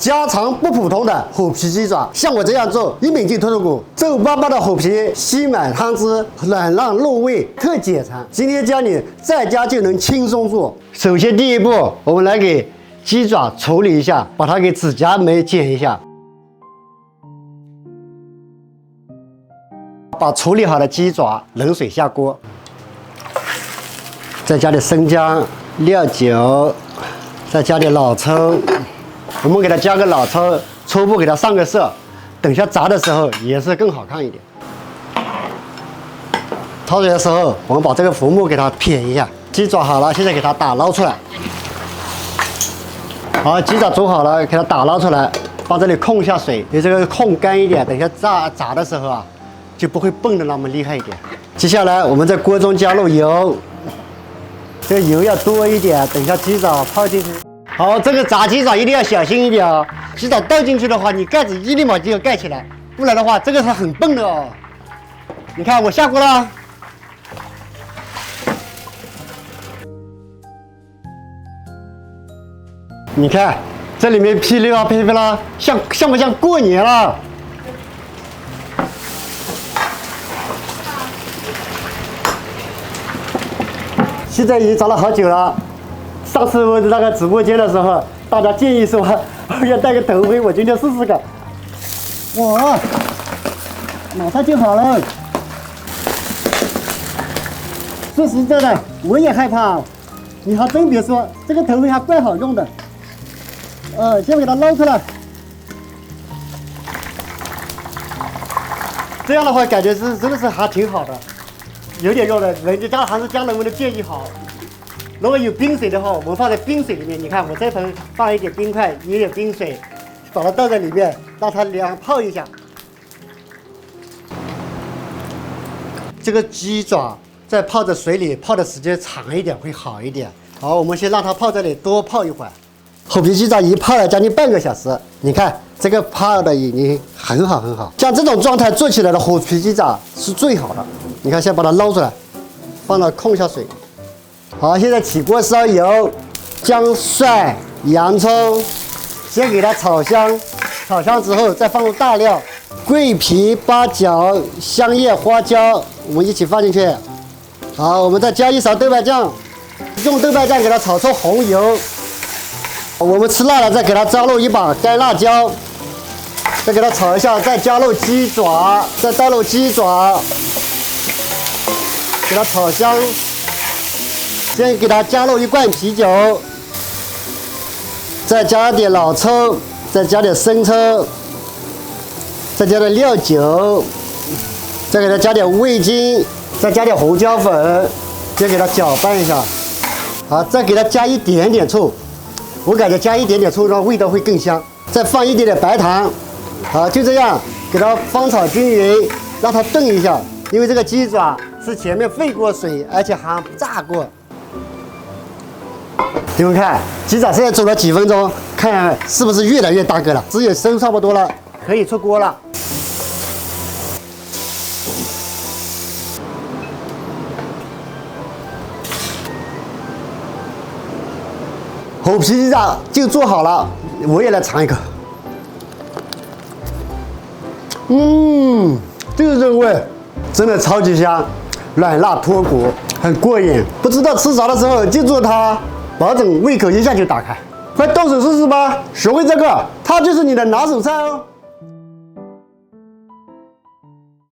家常不普通的虎皮鸡爪，像我这样做，一抿进吞入骨，皱巴巴的虎皮吸满汤汁，软烂入味，特解馋。今天教你在家就能轻松做。首先第一步，我们来给鸡爪处理一下，把它给指甲眉剪一下。把处理好的鸡爪冷水下锅，再加点生姜、料酒，再加点老抽。我们给它加个老抽，初步给它上个色，等下炸的时候也是更好看一点。焯水的时候，我们把这个浮沫给它撇一下。鸡爪好了，现在给它打捞出来。好，鸡爪煮好了，给它打捞出来，放这里控一下水，你这个控干一点，等下炸的时候啊，就不会蹦的那么厉害一点。接下来我们在锅中加入油，这个油要多一点，等下鸡爪泡进去。好，这个炸鸡爪一定要小心一点哦。鸡爪倒进去的话，你盖子立马就要盖起来，不然的话，这个是很笨的哦。你看我下锅了，你看这里面噼里啪啦，像不像过年了？现在已经炸了好久了。上次我那个直播间的时候，大家建议说我要带个头盔，我今天试试看。哇，马上就好了。说实在的，我也害怕。你还真别说，这个头盔还怪好用的。先给它捞出来。这样的话，感觉真的是还挺好的，有点用的。人家还是家人们的建议好。如果有冰水的话，我们放在冰水里面。你看，我这盆放一点冰块，一点冰水，把它倒在里面，让它凉泡一下。这个鸡爪在泡在水里泡的时间长一点会好一点。好，我们先让它泡这里多泡一会儿。虎皮鸡爪一泡了将近半个小时，你看这个泡的已经很好很好。像这种状态做起来的虎皮鸡爪是最好的。你看，先把它捞出来，放到控一下水。好，现在起锅烧油，姜蒜、洋葱，先给它炒香，炒香之后再放入大料，桂皮、八角、香叶、花椒，我们一起放进去。好，我们再加一勺豆瓣酱，用豆瓣酱给它炒出红油。我们吃辣了，再给它加入一把干辣椒，再给它炒一下，再加入鸡爪，再倒入鸡爪，给它炒香。先给它加入一罐啤酒，再加点老抽，再加点生抽，再加点料酒，再给它加点味精，再加点胡椒粉，先给它搅拌一下。好，再给它加一点点醋，我感觉加一点点醋让味道会更香。再放一点点白糖。好，就这样给它翻炒均匀，让它炖一下。因为这个鸡爪是前面沸过水，而且还炸过。你们看，鸡爪现在煮了几分钟，看是不是越来越大个了？只有生差不多了，可以出锅了。虎皮鸡爪就做好了，我也来尝一口。就是这个味，真的超级香，软辣脱骨，很过瘾。不知道吃啥的时候，记住它。保证胃口一下就打开，快动手试试吧！学会这个，它就是你的拿手菜哦。